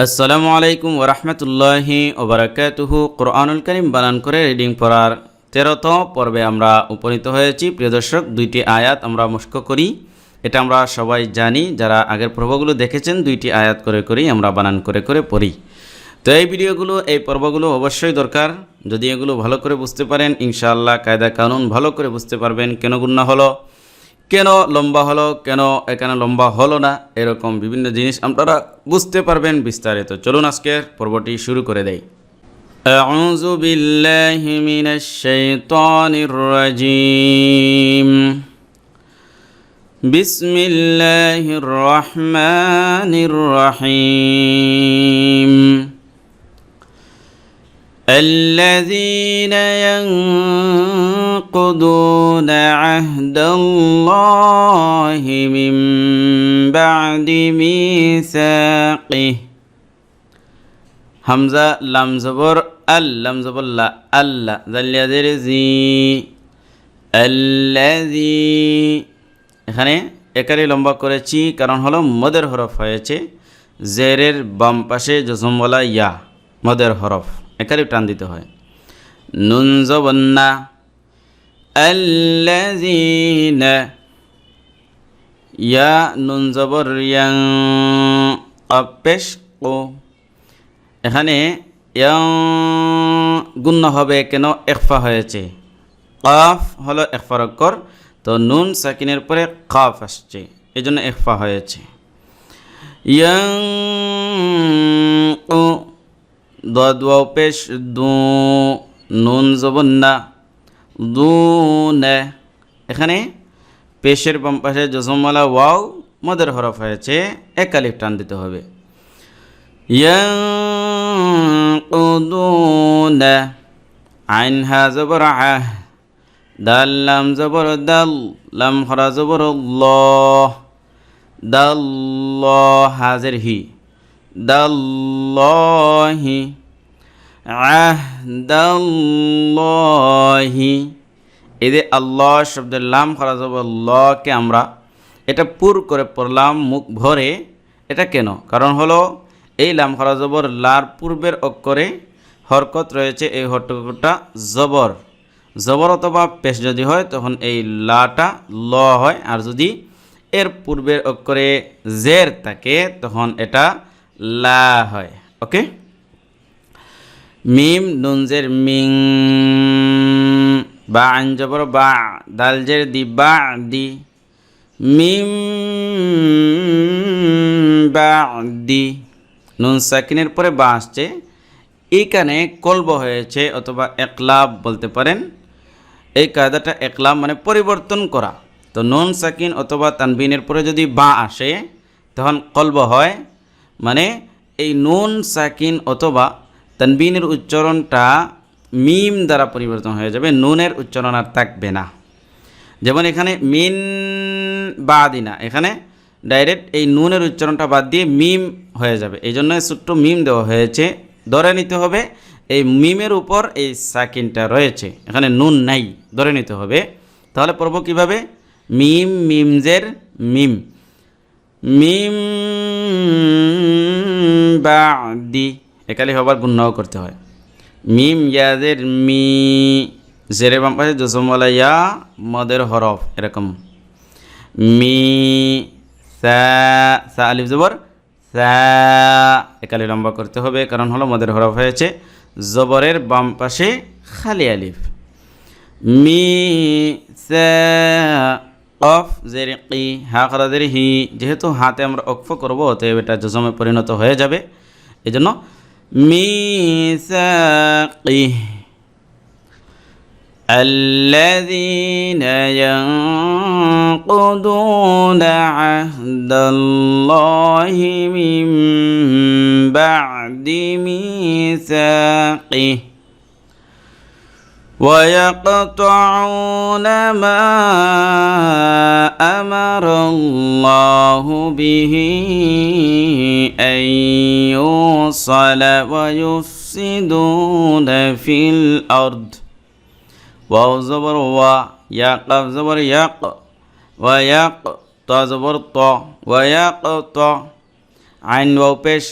আসসালামু আলাইকুম ওরহমতুল্লাহি ওবরাকাতুহু। কোরআনুল কারীম বানান করে রিডিং পড়ার 13তম পর্বে আমরা উপনীত হয়েছি। প্রিয় দর্শক, দুইটি আয়াত আমরা মস্ক করি, এটা আমরা সবাই জানি। যারা আগের পর্বগুলো দেখেছেন, দুইটি আয়াত করে করেই আমরা বানান করে করে পড়ি। তো এই ভিডিওগুলো, এই পর্বগুলো অবশ্যই দরকার। যদি এগুলো ভালো করে বুঝতে পারেন, ইনশাআল্লাহ কায়দা কানুন ভালো করে বুঝতে পারবেন। কেন গুণা হলো, কেন লম্বা হলো, কেন এখানে লম্বা হলো না, এরকম বিভিন্ন জিনিস আপনারা বুঝতে পারবেন বিস্তারিত। চলুন আজকের পর্বটি শুরু করে দেই। আউযু বিল্লাহি মিনাশ শাইতানির রাজীম। বিসমিল্লাহির রহমানির রহিম। الذين ينقضون عهد الله من بعد ميثاقه হামজা লাম জবর আল, লাম জবর লা, আল্লাহ জালিয়াদের জি, আল্লাযী। এখানে একারে লম্বা করেছি কারণ হলো মদের হরফ হয়েছে। জেরের বাম পাশে জজমওয়ালা ইয়া, মদের হরফ, একারে টান দিতে হয়। নুন জবর না, আল্লাযীনা। ইয়া নুন জবর ইয়াং, কফ পেশ কো। এখানে ইয়াং গুণনা হবে কেন, ইখফা হয়েছে। কফ হলো ইখফার অক্ষর, তো নুন সাকিনের পরে কফ আসছে, এই জন্য ইখফা হয়েছে। ইয়াং ও দোয়া পেশ দু, নুন জবর না, দুনে। এখানে পেশের বাম পাশে জজমওয়ালা ওয়াও মদের হরফ হয়েছে, এক আলিফ টান দিতে হবে। ইয়ানকুদুনা, আইন হা জবর আহ, দাল লাম জবর দাল, লাম খরা জবর ল, দাল হাজের হি, দাল্লাহি, আহদাল্লাহি। এই যে আল্লাহ শব্দের লাম খরা জবর লকে আমরা এটা পুর করে পড়লাম মুখ ভরে। এটা কেন? কারণ হলো এই লাম খরা জবর লার পূর্বের অক্ষরে হরকত রয়েছে, এই হরকতটা জবর। জবর অথবা পেশ যদি হয় তখন এই লাটা ল হয়, আর যদি এর পূর্বের অক্ষরে জের থাকে তখন এটা লা হয়। ওকে, মিম নুন জের মিং, বা আইন জবর বা, দাল জের দি বা দি, মিম বা দি। নুন সাকিনের পরে বা আসছে, এইখানে কলব হয়েছে অথবা একলাব বলতে পারেন। এই কায়দাটা একলাব মানে পরিবর্তন করা। তো নুন সাকিন অথবা তানবিনের পরে যদি বা আসে তখন কলব হয়, মানে এই নুন সাকিন অথবা তানবিনের উচ্চারণটা মিম দ্বারা পরিবর্তন হয়ে যাবে, নুনের উচ্চারণ আর থাকবে না। যেমন এখানে মিন বা দিনা, এখানে ডাইরেক্ট এই নুনের উচ্চারণটা বাদ দিয়ে মিম হয়ে যাবে, এই জন্য ছোট্ট মিম দেওয়া হয়েছে। ধরে নিতে হবে এই মিমের উপর এই সাকিনটা রয়েছে, এখানে নুন নাই, ধরে নিতে হবে। তাহলে পড়ব কীভাবে? মিম মিমজের মিম, মিম বাদি, একালি হবার গুণনাও করতে হয়। মিম ইয়াদের মি, জেরে বাম পাশে জজমওয়ালা ইয়া মদের হরফ, এরকম মি, সা, সা আলিফ জবর সা, একালি লম্বা করতে হবে কারণ হলো মদের হরফ হয়েছে। জবরের বাম পাশে খালি আলিফ, মি সা, কফ জের কি, হা খরাদের হি। যেহেতু হাতে আমরা অক্ফ করবো, অতএব এটা জজমে পরিণত হয়ে যাবে, এই জন্য মিসাকি। الذين ينقضون عهد الله من بعد ميثاقه ويقطعون ما أمر الله به أن يوصل ويفسدون في الأرض। ওয়াও জবর ওয়া, ইয়া কাফ জবর ইয়াক, ওয়া ইয়াক, তা জবর ত, ওয়া ইয়াক ত। আইন ওয়াও পেশ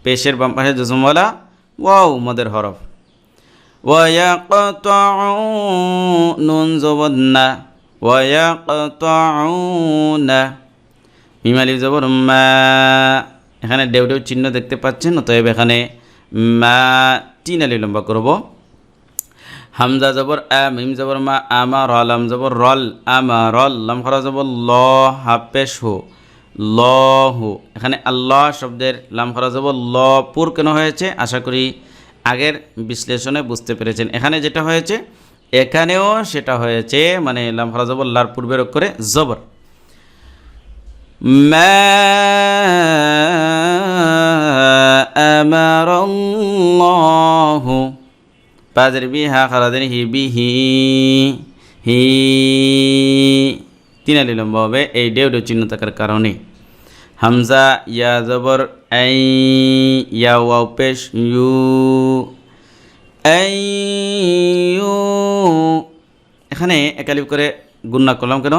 পেশের বাম পাশে জজমওয়ালা ওয়াও মদের হরফ। ওয়ায়াকতাউ নুন জবর না, ওয়ায়াকতাউনা মিম আলিফ জবর মা। এখানে ডেউ ডেউ চিহ্ন দেখতে পাচ্ছেন, অতএব এখানে মা 3 আলিফ লম্বা করব। হামজা জবর আ, মিম জবর মা, আমার লাম জবর রল, আমারল, লাম খারা জবর ল, হাফেশ হু, লহু। এখানে আল্লাহ শব্দের লাম খারা জবর ল পুর কেন হয়েছে আশা করি আগের বিশ্লেষণে বুঝতে পেরেছেন। এখানে যেটা হয়েছে এখানেও সেটা হয়েছে, মানে লাম খারা জবর লার পূর্বের অক্ষরে জবর। মা আমারাল্লাহু পাজের বিহা খারাদের হি বিহি হি 3 আলিফ লম্বা হবে এই ডেউ ডেউ চিহ্ন থাকার কারণে। হামজা ইয়া জবর আই, ইয়া ওয়াও পেশ ইউ, আই ইউ। এখানে এক আলিফ করে গুণনা করলাম কেন?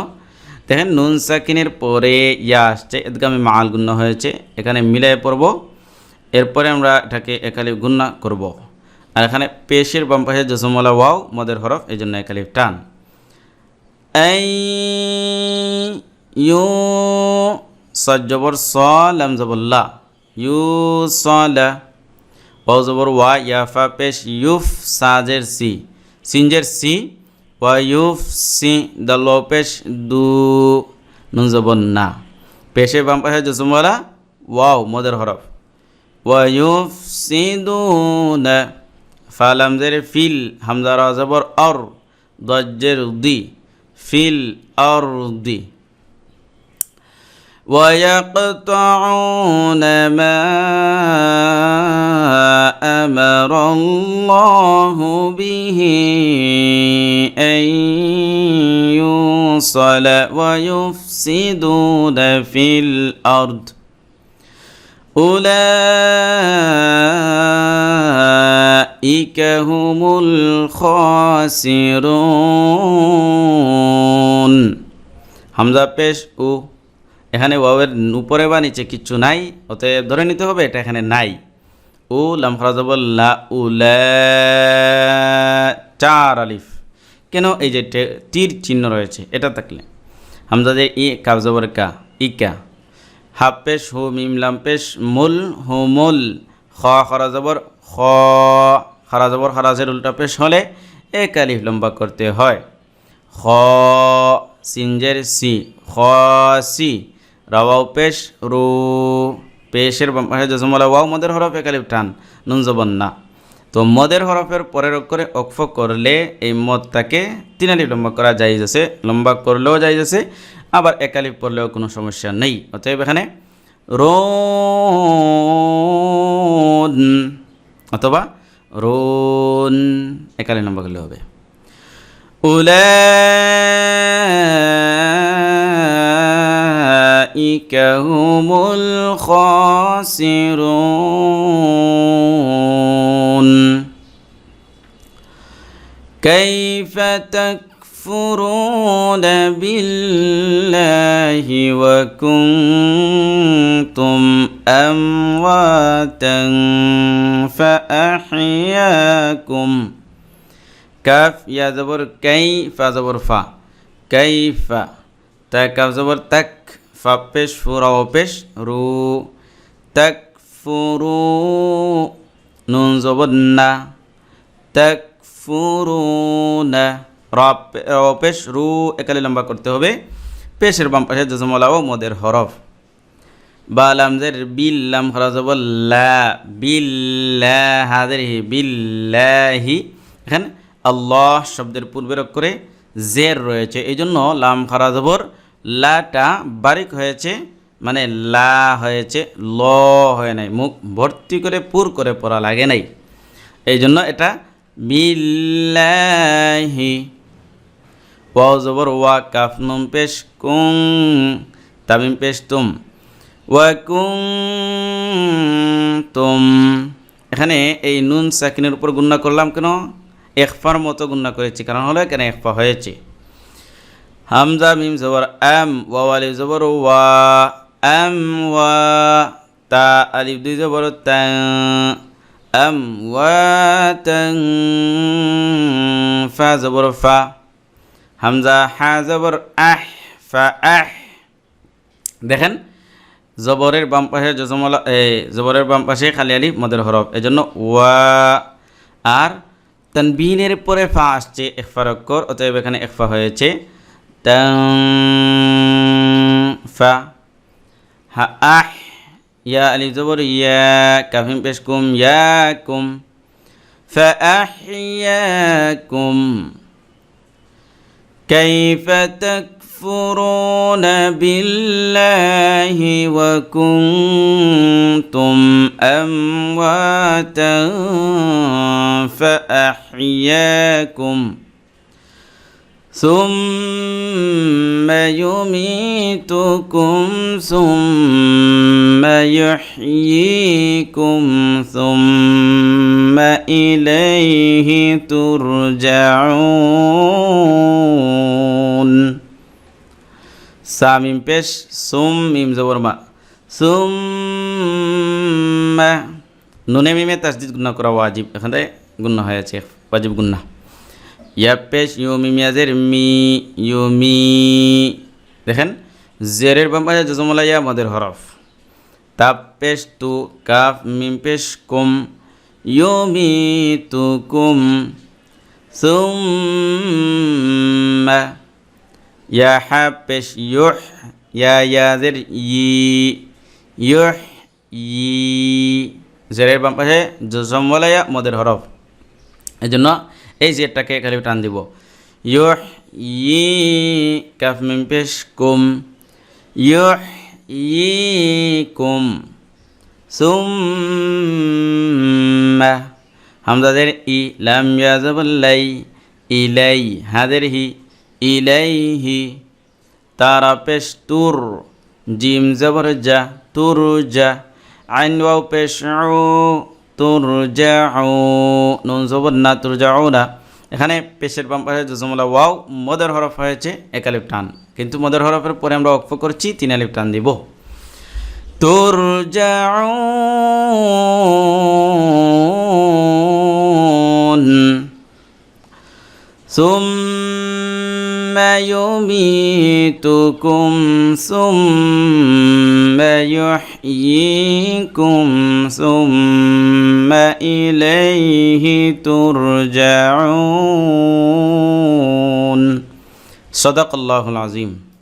দেখেন নুন সাকিনের পরে ইয়া আসছে, এদগামে মাল গুণনা হয়েছে, এখানে মিলাই পড়ব, এরপরে আমরা এটাকে এক আলিফ গুণনা করব। আর এখানে পেশের বাম পাশে জজমওয়ালা ওয়াও মদের হরফ, এই জন্য এক আলিফ টান। আই ইউ সাদ জবর স, লাম জবর লা, ইউ সলা। ওয়াও জবর ওয়া, ইয়াফা পেশ ইউফ, সাজের সি, সিনজের সি, ওয়া ইউফ সি, দাল ওয়াও পেশ দু, নুন জবর না। পেশের বাম পাশে জজমওয়ালা ওয়াও মদের হরফ। ওয়া ইউফ সি দু না, ফালামজের ফিল, হামজা রা জবর অর, দজ্জের দি, ফিল অর দি। ويقطعون ما أمر الله به أن يوصل ويفسدون في الأرض أولئك هم الخاسرون। হামজা পেশ উ, এখানে ওয়াওয়ের উপরে বা নিচে কিচ্ছু নাই, অতএব ধরে নিতে হবে এটা এখানে নাই। উ লাম খারা জবর লা, উলা 4 আলিফ কেন? এই যে তীর চিহ্ন রয়েছে এটা থাকলে। হামজা যে ই, কাফ জবর কা, ইকা। হাফ পেশ হু, মিম লাম পেশ মুল, হুমুল। খ খারা জবর খ, খারা জবর খারাজের উল্টা পেশ হলে এক আলিফ লম্বা করতে হয়। খ সিনজের সি, খ সি, রাওয়াও পেশ রু, পেশের জজমওয়ালা ওয়াও মদের হরফ এক আলিফ টান, নুন জবর না। তো মদের হরফের পরের অক্ষরে অক্ফ করলে এই মদটাকে 3 আলিফ লম্বা করা যায়, আছে লম্বা করলেও যায়, আছে আবার এক আলিফ পড়লেও কোনো সমস্যা নেই। অতএব এখানে রোন অথবা রোন এক আলিফ লম্বা করলে হবে। أولئك هم الخاسرون كيف تكفرون بالله وكنتم أمواتا فأحياكم কাফ ইয়া জবর কাই, ফা জবর ফা, কাইফা। তা কাফ জবর তাক, ফা পেশ ফু, রাও পেশ রু, তাক ফুরু, নুন জবর না, তাক ফুরু না। রাও পেশ রু এক আলিফ লম্বা করতে হবে, পেশের বাম পাশে জজমওয়ালা ও মদের হরফ। বা লামজের বিল, লাম খারা জবর লা, বিল্লাহ হাদের হি, বিল্লাহি। এখানে আল্লাহ শব্দের পূর্বের অক্ষরে জের রয়েছে, এই জন্য লাম খারা জবর লাটা বারিক হয়েছে, মানে লা হয়েছে, ল হয় নাই, মুখ ভর্তি করে পুর করে পড়া লাগে নাই, এই জন্য এটা বিল্লাহি। ওয়াও জবর ওয়া, কাফ নুন পেশ কুং, তামিম পেশ তুম, ওয়া কুং তুম। এখানে এই নুন সাকিনের উপর গুণনা করলাম কেন? ইখফার মতো গুণনা করেছি, কারণ হলো এখানে ইখফা হয়েছে। হামজা মিম জবর আম, ওয়াও আলিফ জবর ওয়া, তা আলিফ দুই জবর তা আমওয়াতান ফা জবর ফা হামজা হা জবর ফা দেখেন জবরের বাম পাশে জজমলা জবরের বাম পাশে খালি আলিফ মদের হরফ এজন্য ওয়া আর তানবিনের পরে ফা আসছে ইখফার অক্ষর অতএব এখানে ইখফা হয়েছে ফা হা ইয়া আলিফ জবর ইয়া কাফিম পেশ কুম ইয়াকুম فأحياكم كيف تكفرون بالله وكنتم أمواتا فأحياكم ثم يميتكم ثم يحييكم ثم إليه ترجعون সামিম পেশ সুম মিম জবর মা সুম্মা নুনে মিমে তাসদিদ গুণা করা ওয়াজিব এখানে গুণা হয়েছে ওয়াজিব গুণা ইয়া পেশ ইউ মিম ইয়াজের মি ইউমি দেখেন জেরের বাম পাশে জজমলা ইয়া মদের হরফ তাপ পেশ তু কাফ মিম পেশ কুম ইউমিতুকুম সুম্মা ইয়া হা পেশ ইউহ ইয়া ইয়াজের ইউহ ই জেরের বাম পাশে জজমলা ইয়া মদের হরফ এজন্য এই জেরটাকে খালি টান দিব ইউহ ই কাফ মিম পেশ কুম ইউহ ই কুম সুম্মা হামজাদের ই লাম ইয়াজাবাল্লাই ইলাই হাদের হি ইলাইহি তারা পেশ তুর জিম জবর জা তুরজা আইন ওয়াও পেশ তুরজাউ নুন জবর না তুরজাউ না এখানে পেশের বাম পাশে জজমলা ওয়াও মদের হরফ হয়েছে এক আলিফ টান কিন্তু মদের হরফের পরে আমরা ওয়াকফ করছি 3 আলিফ টান দিব তুরজাউন সুম্মা ইউমিতুকুম সুম্মা ইউহয়িকুম সুম্মা ইলাইহি তুরজাউন সাদাকাল্লাহুল আযীম।